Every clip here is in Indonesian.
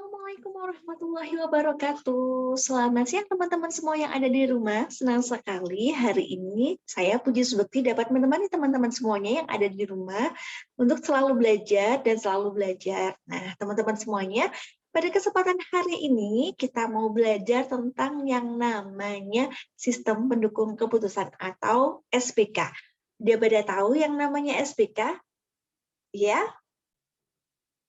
Assalamualaikum warahmatullahi wabarakatuh. Selamat siang teman-teman semua yang ada di rumah. Senang sekali hari ini saya Puji Subekti dapat menemani teman-teman semuanya yang ada di rumah untuk selalu belajar dan selalu belajar. Nah, teman-teman semuanya, pada kesempatan hari ini kita mau belajar tentang yang namanya sistem pendukung keputusan atau SPK. Dia pada tahu yang namanya SPK? Ya,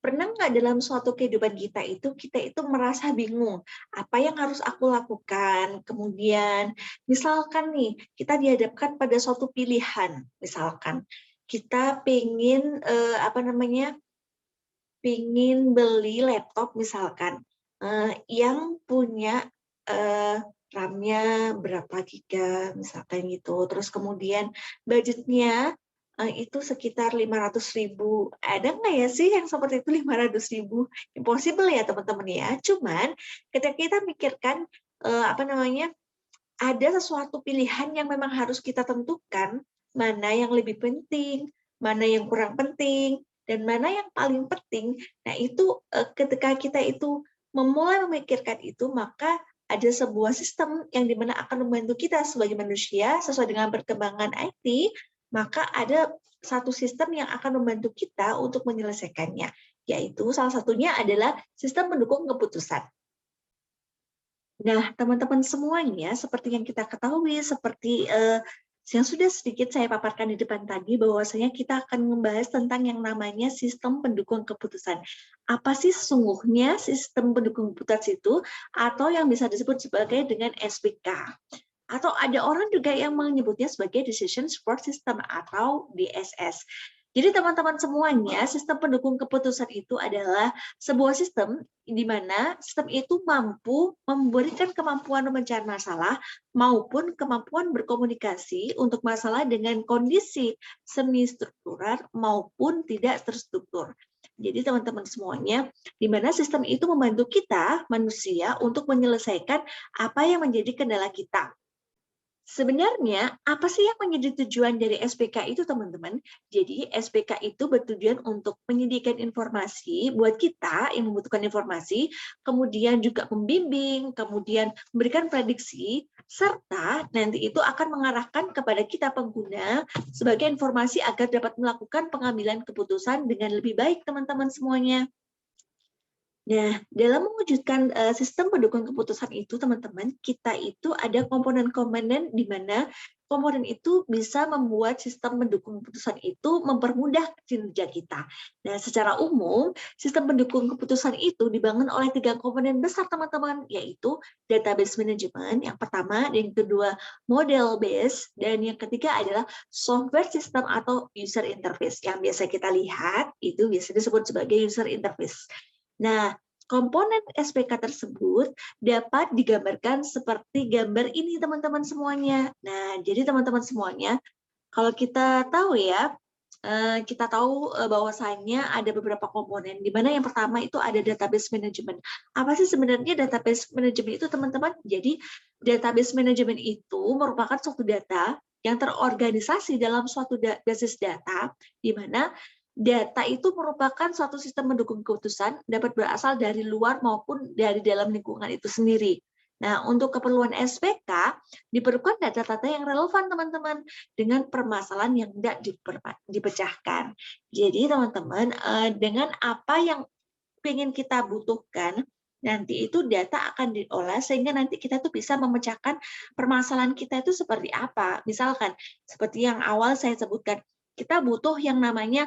pernah nggak dalam suatu kehidupan kita itu merasa bingung, apa yang harus aku lakukan? Kemudian, misalkan nih, kita dihadapkan pada suatu pilihan, misalkan kita pengen, pengen beli laptop misalkan, yang punya, RAM-nya berapa giga, misalkan gitu. Terus kemudian budgetnya itu sekitar 500.000. Ada nggak ya sih yang seperti itu 500.000? Impossible ya teman-teman ya. Cuman ketika kita mikirkan, ada sesuatu pilihan yang memang harus kita tentukan, mana yang lebih penting, mana yang kurang penting, dan mana yang paling penting. Nah, itu ketika kita itu memulai memikirkan itu, maka ada sebuah sistem yang dimana akan membantu kita sebagai manusia sesuai dengan perkembangan IT, maka ada satu sistem yang akan membantu kita untuk menyelesaikannya, yaitu salah satunya adalah sistem pendukung keputusan. Nah, teman-teman semuanya, seperti yang kita ketahui, seperti yang sudah sedikit saya paparkan di depan tadi, bahwasanya kita akan membahas tentang yang namanya sistem pendukung keputusan. Apa sih sesungguhnya sistem pendukung keputusan itu, atau yang bisa disebut sebagai dengan SPK? Atau ada orang juga yang menyebutnya sebagai Decision Support System atau DSS. Jadi teman-teman semuanya, sistem pendukung keputusan itu adalah sebuah sistem di mana sistem itu mampu memberikan kemampuan memecahkan masalah maupun kemampuan berkomunikasi untuk masalah dengan kondisi semi struktural maupun tidak terstruktur. Jadi teman-teman semuanya, di mana sistem itu membantu kita, manusia, untuk menyelesaikan apa yang menjadi kendala kita. Sebenarnya, apa sih yang menjadi tujuan dari SPK itu, teman-teman? Jadi, SPK itu bertujuan untuk menyediakan informasi buat kita yang membutuhkan informasi, kemudian juga membimbing, kemudian memberikan prediksi, serta nanti itu akan mengarahkan kepada kita pengguna sebagai informasi agar dapat melakukan pengambilan keputusan dengan lebih baik, teman-teman semuanya. Nah, dalam mewujudkan sistem pendukung keputusan itu, teman-teman, kita itu ada komponen-komponen di mana komponen itu bisa membuat sistem pendukung keputusan itu mempermudah kinerja kita. Nah, secara umum, sistem pendukung keputusan itu dibangun oleh 3 komponen besar, teman-teman, yaitu database management, yang pertama, yang kedua, model base, dan yang ketiga adalah software system atau user interface. Yang biasa kita lihat, itu biasa disebut sebagai user interface. Nah, komponen SPK tersebut dapat digambarkan seperti gambar ini, teman-teman semuanya. Nah, jadi teman-teman semuanya, kalau kita tahu ya, kita tahu bahwasannya ada beberapa komponen, di mana yang pertama itu ada database management. Apa sih sebenarnya database management itu, teman-teman? Jadi, database management itu merupakan suatu data yang terorganisasi dalam suatu basis data, di mana data itu merupakan suatu sistem mendukung keputusan, dapat berasal dari luar maupun dari dalam lingkungan itu sendiri. Nah, untuk keperluan SPK, diperlukan data-data yang relevan, teman-teman, dengan permasalahan yang tidak dipecahkan. Jadi, teman-teman, dengan apa yang ingin kita butuhkan, nanti itu data akan diolah sehingga nanti kita tuh bisa memecahkan permasalahan kita itu seperti apa. Misalkan, seperti yang awal saya sebutkan, kita butuh yang namanya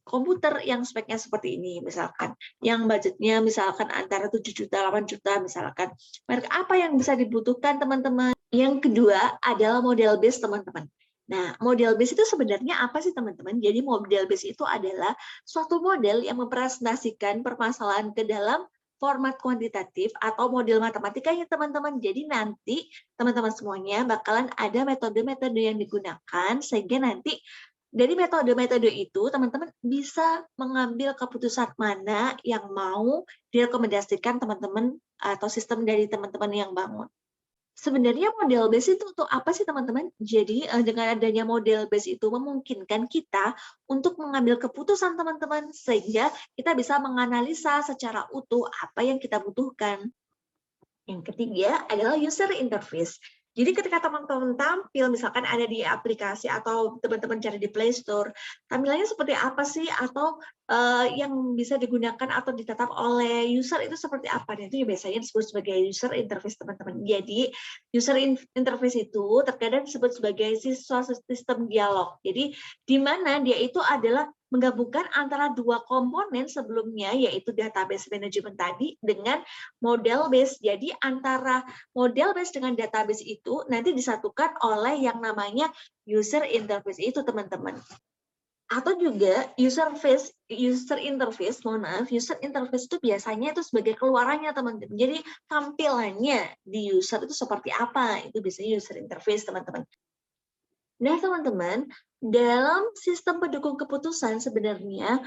komputer yang speknya seperti ini, misalkan, yang budgetnya misalkan antara 7 juta, 8 juta, misalkan. Merek apa yang bisa dibutuhkan, teman-teman? Yang kedua adalah model base, teman-teman. Nah, model base itu sebenarnya apa sih, teman-teman? Jadi model base itu adalah suatu model yang mempresentasikan permasalahan ke dalam format kuantitatif atau model matematikanya, teman-teman. Jadi nanti teman-teman semuanya bakalan ada metode-metode yang digunakan sehingga nanti dari metode-metode itu, teman-teman bisa mengambil keputusan mana yang mau direkomendasikan teman-teman atau sistem dari teman-teman yang bangun. Sebenarnya model base itu untuk apa sih teman-teman? Jadi dengan adanya model base itu memungkinkan kita untuk mengambil keputusan teman-teman, sehingga kita bisa menganalisa secara utuh apa yang kita butuhkan. Yang ketiga adalah user interface. Jadi ketika teman-teman tampil, misalkan ada di aplikasi atau teman-teman cari di Play Store, tampilannya seperti apa sih? Atau yang bisa digunakan atau ditetap oleh user itu seperti apa? Nah, itu biasanya disebut sebagai user interface teman-teman. Jadi user interface itu terkadang disebut sebagai sistem dialog. Jadi di mana dia itu adalah menggabungkan antara dua komponen sebelumnya, yaitu database management tadi dengan model base. Jadi antara model base dengan database itu nanti disatukan oleh yang namanya user interface itu teman-teman. Atau juga user interface, mohon maaf, user interface itu biasanya itu sebagai keluarannya teman-teman. Jadi tampilannya di user itu seperti apa, itu biasanya user interface teman-teman. Nah, teman-teman, dalam sistem pendukung keputusan sebenarnya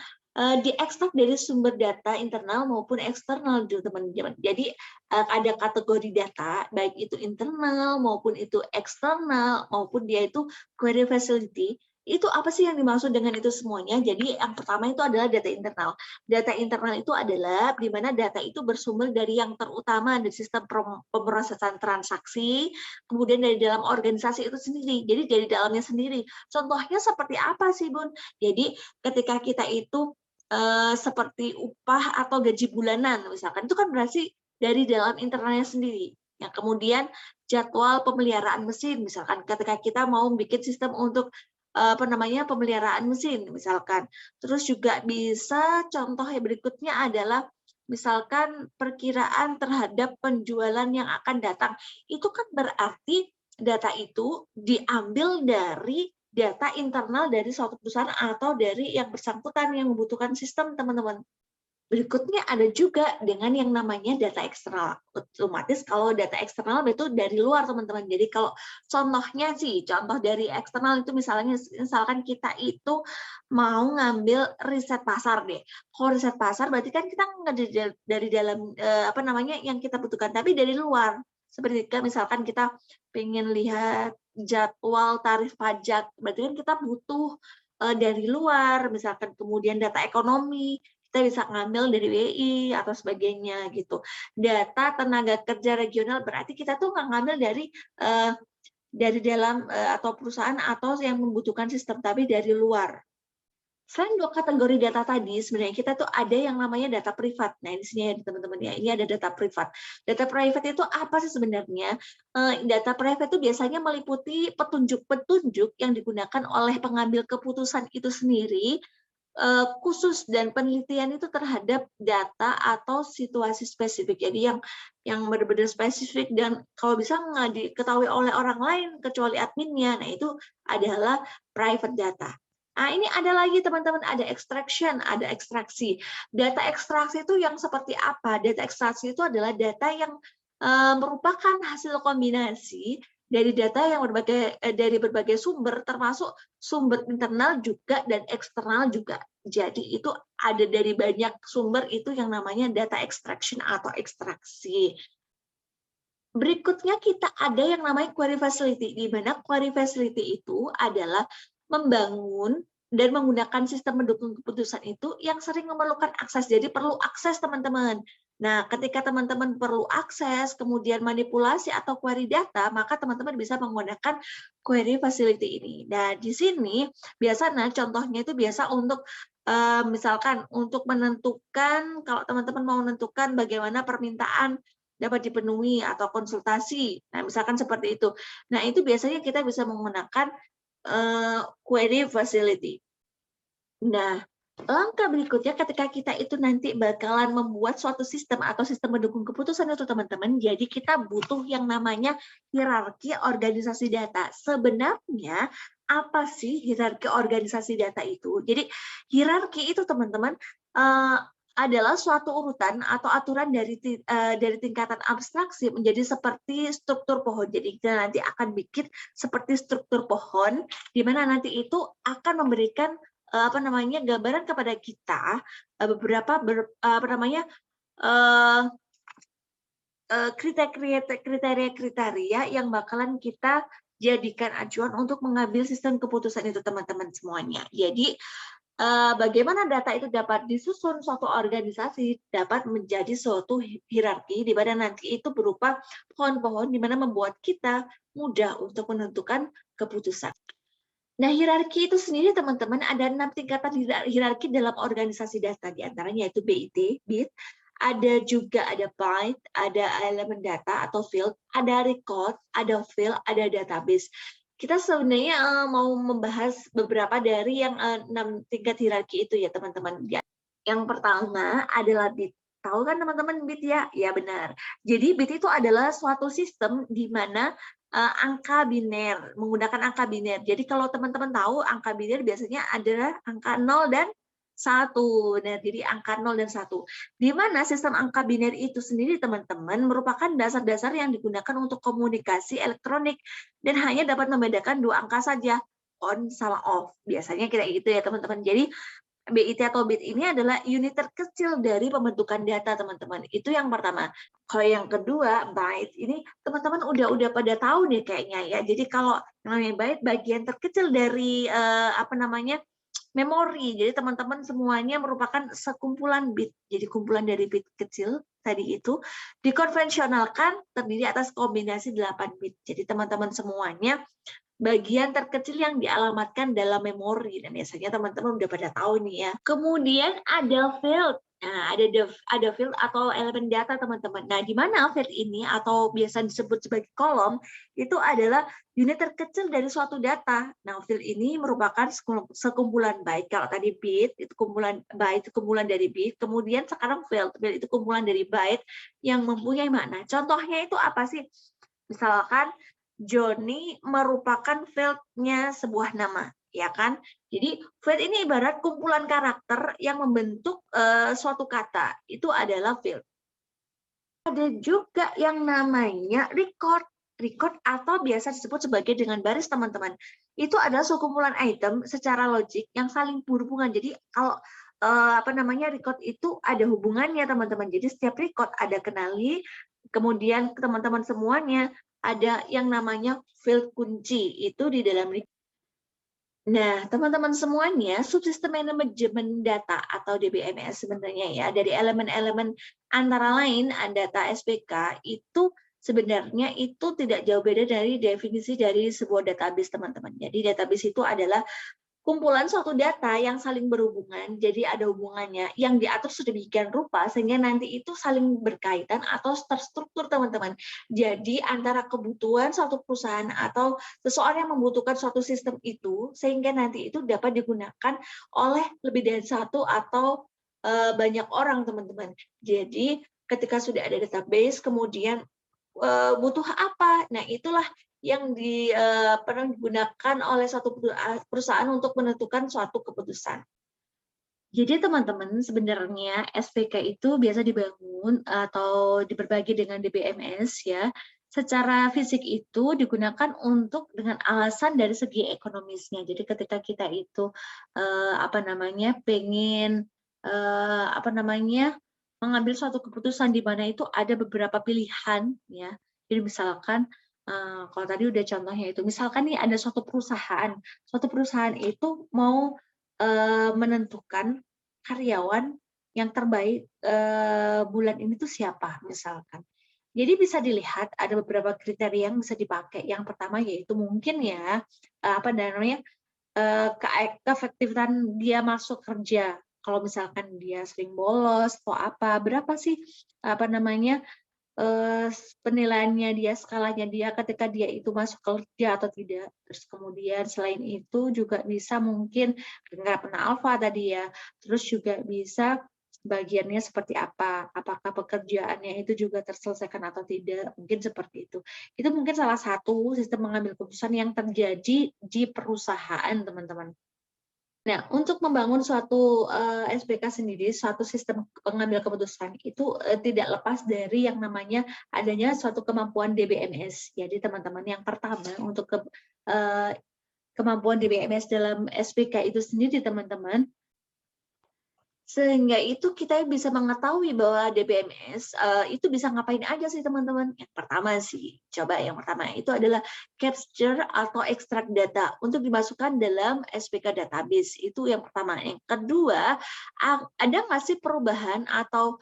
diekstrak dari sumber data internal maupun eksternal, teman-teman. Jadi ada kategori data, baik itu internal maupun itu eksternal maupun dia itu query facility. Itu apa sih yang dimaksud dengan itu semuanya? Jadi yang pertama itu adalah data internal. Data internal itu adalah di mana data itu bersumber dari yang terutama dari sistem pemrosesan transaksi, kemudian dari dalam organisasi itu sendiri, jadi dari dalamnya sendiri. Contohnya seperti apa sih, Bun? Jadi ketika kita itu seperti upah atau gaji bulanan, misalkan, itu kan berarti dari dalam internalnya sendiri. Ya, kemudian jadwal pemeliharaan mesin, misalkan ketika kita mau bikin sistem untuk pemeliharaan mesin, misalkan. Terus juga bisa contoh yang berikutnya adalah misalkan perkiraan terhadap penjualan yang akan datang. Itu kan berarti data itu diambil dari data internal dari suatu perusahaan atau dari yang bersangkutan yang membutuhkan sistem, teman-teman. Berikutnya ada juga dengan yang namanya data eksternal. Otomatis kalau data eksternal itu dari luar, teman-teman. Jadi kalau contohnya sih, contoh dari eksternal itu misalkan kita itu mau ngambil riset pasar deh. Kalau riset pasar berarti kan kita nggak dari dalam apa namanya yang kita butuhkan, tapi dari luar. Seperti misalkan kita pengen lihat jadwal tarif pajak, berarti kan kita butuh dari luar, misalkan kemudian data ekonomi, kita bisa ngambil dari WI atau sebagainya gitu. Data tenaga kerja regional berarti kita tuh nggak ngambil dari dalam atau perusahaan atau yang membutuhkan sistem, tapi dari luar. Selain dua kategori data tadi, sebenarnya kita tuh ada yang namanya data privat. Nah, di sini ya teman-teman ya, ini ada data privat. Data privat itu apa sih sebenarnya? Data privat itu biasanya meliputi petunjuk-petunjuk yang digunakan oleh pengambil keputusan itu sendiri, khusus dan penelitian itu terhadap data atau situasi spesifik. Jadi yang benar-benar spesifik dan kalau bisa nggak diketahui oleh orang lain kecuali adminnya. Nah, itu adalah private data. Nah, ini ada lagi teman-teman, ada extraction, ada ekstraksi. Data ekstraksi itu yang seperti apa? Data ekstraksi itu adalah data yang merupakan hasil kombinasi dari data yang dari berbagai sumber, termasuk sumber internal juga dan eksternal juga. Jadi itu ada dari banyak sumber, itu yang namanya data extraction atau ekstraksi. Berikutnya kita ada yang namanya query facility, di mana query facility itu adalah membangun dan menggunakan sistem mendukung keputusan itu yang sering memerlukan akses. Jadi perlu akses, teman-teman. Nah, ketika teman-teman perlu akses, kemudian manipulasi atau query data, maka teman-teman bisa menggunakan query facility ini. Nah, di sini biasanya contohnya itu biasa untuk misalkan untuk menentukan, kalau teman-teman mau menentukan bagaimana permintaan dapat dipenuhi atau konsultasi. Nah, misalkan seperti itu. Nah, itu biasanya kita bisa menggunakan query facility. Nah, langkah berikutnya ketika kita itu nanti bakalan membuat suatu sistem atau sistem mendukung keputusan itu, teman-teman, jadi kita butuh yang namanya hierarki organisasi data. Sebenarnya apa sih hierarki organisasi data itu? Jadi hierarki itu, teman-teman, adalah suatu urutan atau aturan dari tingkatan abstraksi menjadi seperti struktur pohon. Jadi kita nanti akan bikin seperti struktur pohon, di mana nanti itu akan memberikan gambaran kepada kita beberapa kriteria-kriteria yang bakalan kita jadikan acuan untuk mengambil sistem keputusan itu teman-teman semuanya. Jadi bagaimana data itu dapat disusun suatu organisasi dapat menjadi suatu hierarki di mana nanti itu berupa pohon-pohon di mana membuat kita mudah untuk menentukan keputusan. Nah, hierarki itu sendiri teman-teman ada 6 tingkatan hierarki dalam organisasi data, di antaranya yaitu bit, ada juga ada byte, ada elemen data atau field, ada record, ada field, ada database. Kita sebenarnya mau membahas beberapa dari yang 6 tingkat hierarki itu ya teman-teman. Yang pertama adalah bit. Tahu kan teman-teman bit ya? Ya benar. Jadi bit itu adalah suatu sistem di mana angka biner, menggunakan angka biner. Jadi kalau teman-teman tahu angka biner biasanya adalah angka 0 dan 1. Nah, jadi angka 0 dan 1. Di mana sistem angka biner itu sendiri teman-teman merupakan dasar-dasar yang digunakan untuk komunikasi elektronik dan hanya dapat membedakan 2 angka saja, on sama off. Biasanya kayak gitu ya teman-teman. Jadi BIT atau bit ini adalah unit terkecil dari pembentukan data, teman-teman. Itu yang pertama. Kalau yang kedua, byte ini teman-teman udah pada tahu nih kayaknya ya. Jadi kalau namanya byte bagian terkecil dari memori. Jadi teman-teman semuanya merupakan sekumpulan bit. Jadi kumpulan dari bit kecil tadi itu dikonvensionalkan terdiri atas kombinasi 8 bit. Jadi teman-teman semuanya bagian terkecil yang dialamatkan dalam memori, dan biasanya teman-teman udah pada tahu nih ya. Kemudian ada field. Nah, ada field atau elemen data teman-teman. Nah, di mana field ini atau biasa disebut sebagai kolom itu adalah unit terkecil dari suatu data. Nah, field ini merupakan sekumpulan byte. Kalau tadi bit itu kumpulan byte, kumpulan dari bit. Kemudian sekarang field itu kumpulan dari byte yang mempunyai makna. Contohnya itu apa sih? Misalkan Johnny merupakan field-nya sebuah nama, ya kan? Jadi field ini ibarat kumpulan karakter yang membentuk suatu kata. Itu adalah field. Ada juga yang namanya record. Record atau biasa disebut sebagai dengan baris teman-teman. Itu adalah sekumpulan item secara logik yang saling berhubungan. Jadi kalau record itu ada hubungannya teman-teman. Jadi setiap record ada kenali, kemudian teman-teman semuanya ada yang namanya field kunci itu di dalam. Nah, teman-teman semuanya, subsistem manajemen data atau DBMS sebenarnya ya, dari elemen-elemen antara lain data SPK itu sebenarnya itu tidak jauh beda dari definisi dari sebuah database teman-teman. Jadi database itu adalah kumpulan suatu data yang saling berhubungan, jadi ada hubungannya yang diatur sedemikian rupa sehingga nanti itu saling berkaitan atau terstruktur teman-teman. Jadi antara kebutuhan suatu perusahaan atau seseorang yang membutuhkan suatu sistem itu sehingga nanti itu dapat digunakan oleh lebih dari satu atau banyak orang teman-teman. Jadi ketika sudah ada database kemudian butuh apa? Nah, itulah yang pernah digunakan oleh suatu perusahaan untuk menentukan suatu keputusan. Jadi teman-teman sebenarnya SPK itu biasa dibangun atau diberbagi dengan DBMS ya. Secara fisik itu digunakan untuk dengan alasan dari segi ekonomisnya. Jadi ketika kita itu pengen mengambil suatu keputusan di mana itu ada beberapa pilihan ya. Jadi misalkan kalau tadi udah contohnya itu, misalkan nih ada suatu perusahaan itu mau menentukan karyawan yang terbaik bulan ini tuh siapa misalkan. Jadi bisa dilihat ada beberapa kriteria yang bisa dipakai. Yang pertama yaitu mungkin ya keefektifan dia masuk kerja. Kalau misalkan dia sering bolos atau apa, berapa sih penilaiannya dia, skalanya dia ketika dia itu masuk kerja atau tidak. Terus kemudian selain itu juga bisa mungkin pernah alfa tadi ya. Terus juga bisa bagiannya seperti apa, apakah pekerjaannya itu juga terselesaikan atau tidak, mungkin seperti itu. Itu mungkin salah satu sistem mengambil keputusan yang terjadi di perusahaan, teman-teman. Nah, untuk membangun suatu SPK sendiri, suatu sistem pengambil keputusan itu tidak lepas dari yang namanya adanya suatu kemampuan DBMS. Jadi teman-teman, yang pertama untuk kemampuan DBMS dalam SPK itu sendiri teman-teman, Sehingga itu kita bisa mengetahui bahwa DBMS, itu bisa ngapain aja sih teman-teman. Yang pertama sih, coba yang pertama itu adalah capture atau extract data untuk dimasukkan dalam SPK database, itu yang pertama. Yang kedua, ada nggak sih perubahan atau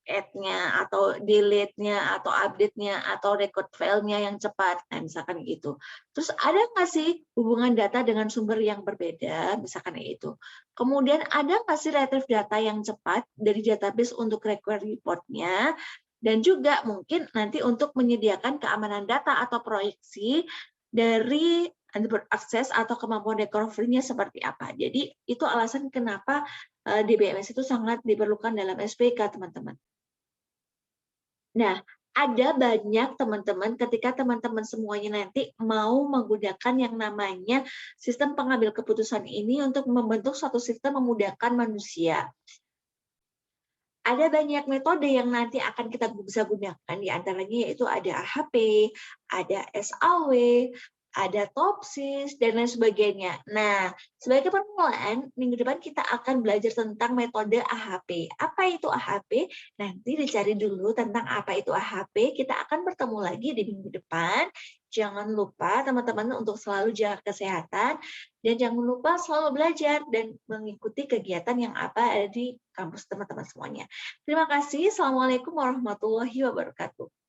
add-nya atau delete-nya atau update-nya atau record file-nya yang cepat. Nah, misalkan gitu. Terus ada nggak sih hubungan data dengan sumber yang berbeda, misalkan itu. Kemudian ada nggak sih retrieve data yang cepat dari database untuk request report-nya, dan juga mungkin nanti untuk menyediakan keamanan data atau proyeksi dari undefined access atau kemampuan recovery-nya seperti apa. Jadi itu alasan kenapa DBMS itu sangat diperlukan dalam SPK, teman-teman. Nah, ada banyak teman-teman ketika teman-teman semuanya nanti mau menggunakan yang namanya sistem pengambil keputusan ini untuk membentuk suatu sistem memudahkan manusia. Ada banyak metode yang nanti akan kita bisa gunakan, di antaranya yaitu ada AHP, ada SAW, ada TOPSIS, dan lain sebagainya. Nah, sebagai permulaan, minggu depan kita akan belajar tentang metode AHP. Apa itu AHP? Nanti dicari dulu tentang apa itu AHP. Kita akan bertemu lagi di minggu depan. Jangan lupa teman-teman untuk selalu jaga kesehatan, dan jangan lupa selalu belajar dan mengikuti kegiatan yang apa ada di kampus teman-teman semuanya. Terima kasih. Assalamualaikum warahmatullahi wabarakatuh.